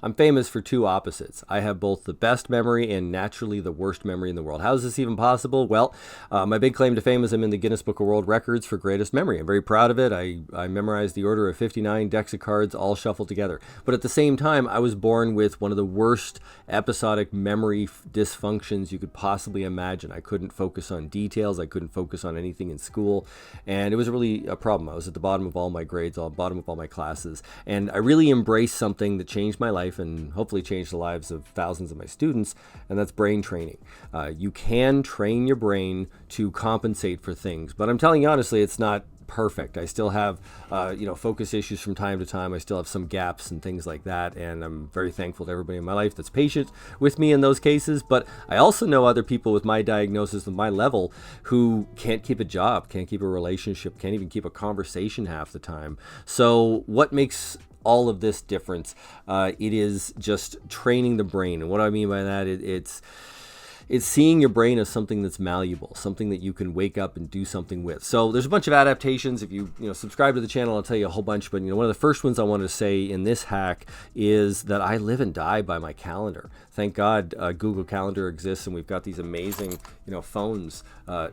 I'm famous for two opposites. I have both the best memory and naturally the worst memory in the world. How is this even possible? Well, my big claim to fame is I'm in the Guinness Book of World Records for greatest memory. I'm very proud of it. I memorized the order of 59 decks of cards all shuffled together. But at the same time, I was born with one of the worst episodic memory dysfunctions you could possibly imagine. I couldn't focus on details. I couldn't focus on anything in school. And it was really a problem. I was at the bottom of all my grades, bottom of all my classes. And I really embraced something that changed my life and hopefully changed the lives of thousands of my students, and that's brain training. You can train your brain to compensate for things, but I'm telling you honestly, it's not perfect. I still have, focus issues from time to time. I still have some gaps and things like that. And I'm very thankful to everybody in my life that's patient with me in those cases. But I also know other people with my diagnosis, with my level, who can't keep a job, can't keep a relationship, can't even keep a conversation half the time. So what makes all of this difference? It is just training the brain. And what I mean by that, it's seeing your brain as something that's malleable, something that you can wake up and do something with. So there's a bunch of adaptations. If you subscribe to the channel, I'll tell you a whole bunch. But one of the first ones I want to say in this hack is that I live and die by my calendar. Thank God Google Calendar exists, and we've got these amazing phones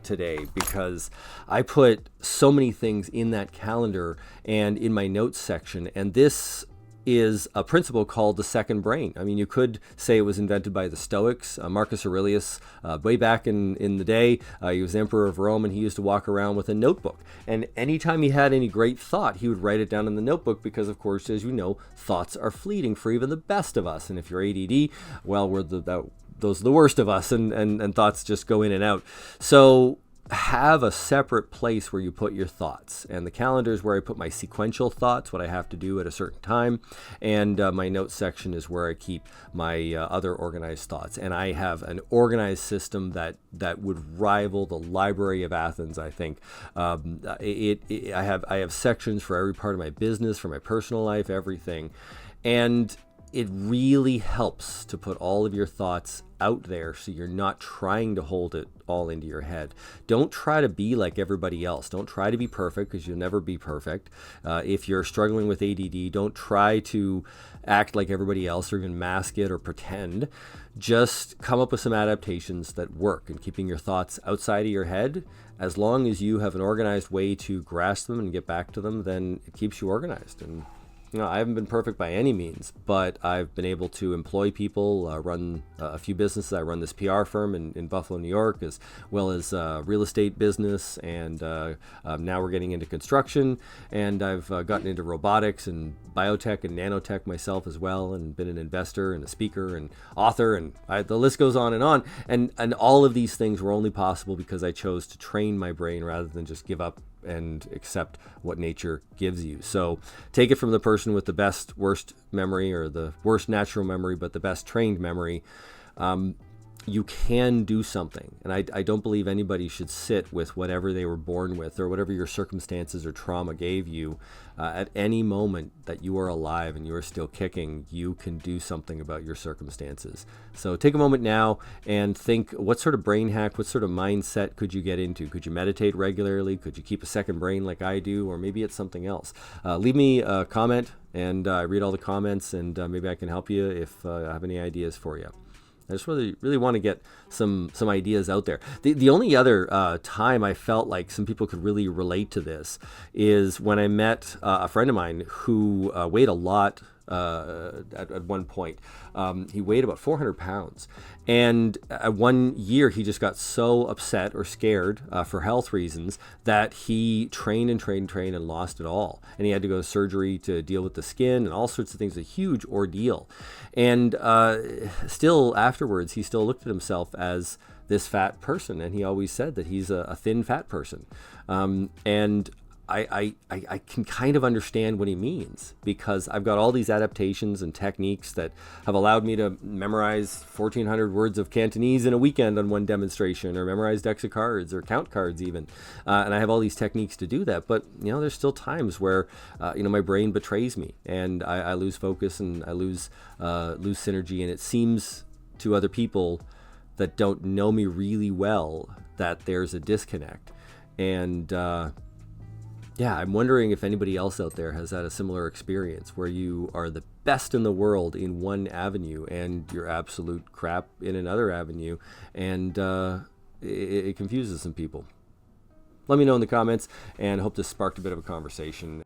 today, because I put so many things in that calendar and in my notes section. And this is a principle called the second brain. I mean, you could say it was invented by the Stoics. Marcus Aurelius, way back in the day, he was emperor of Rome, and he used to walk around with a notebook. And anytime he had any great thought, he would write it down in the notebook, because, of course, as you know, thoughts are fleeting for even the best of us. And if you're ADD, well, those are the worst of us, and thoughts just go in and out. So have a separate place where you put your thoughts, and the calendar is where I put my sequential thoughts, what I have to do at a certain time, and my notes section is where I keep my other organized thoughts. And I have an organized system that would rival the Library of Athens, I think. I have sections for every part of my business, for my personal life, everything. And it really helps to put all of your thoughts out there, so you're not trying to hold it all into your head. Don't try to be like everybody else. Don't try to be perfect, because you'll never be perfect. If you're struggling with ADD, don't try to act like everybody else or even mask it or pretend. Just come up with some adaptations that work, and keeping your thoughts outside of your head. As long as you have an organized way to grasp them and get back to them, then it keeps you organized. And I haven't been perfect by any means, but I've been able to employ people, run a few businesses. I run this PR firm in Buffalo, New York, as well as real estate business, and now we're getting into construction, and I've gotten into robotics and biotech and nanotech myself as well, and been an investor and a speaker and author, and the list goes on. And all of these things were only possible because I chose to train my brain rather than just give up and accept what nature gives you. So take it from the person with the worst memory, or the worst natural memory, but the best trained memory. You can do something. And I don't believe anybody should sit with whatever they were born with, or whatever your circumstances or trauma gave you. At any moment that you are alive and you are still kicking, you can do something about your circumstances. So take a moment now and think, what sort of brain hack, what sort of mindset could you get into? Could you meditate regularly? Could you keep a second brain like I do? Or maybe it's something else. Leave me a comment, and I read all the comments, and maybe I can help you if I have any ideas for you. I just really want to get some ideas out there. The only other time I felt like some people could really relate to this is when I met a friend of mine who weighed a lot at one point. He weighed about 400 pounds. And at 1 year, he just got so upset or scared for health reasons that he trained and lost it all. And he had to go to surgery to deal with the skin and all sorts of things, a huge ordeal. And still afterwards, he still looked at himself as this fat person. And he always said that he's a thin, fat person. And I can kind of understand what he means, because I've got all these adaptations and techniques that have allowed me to memorize 1,400 words of Cantonese in a weekend on one demonstration, or memorize decks of cards, or count cards even. And I have all these techniques to do that. But, there's still times where, my brain betrays me, and I lose focus, and I lose synergy. And it seems to other people that don't know me really well that there's a disconnect. And Yeah, I'm wondering if anybody else out there has had a similar experience where you are the best in the world in one avenue and you're absolute crap in another avenue, and it confuses some people. Let me know in the comments, and hope this sparked a bit of a conversation.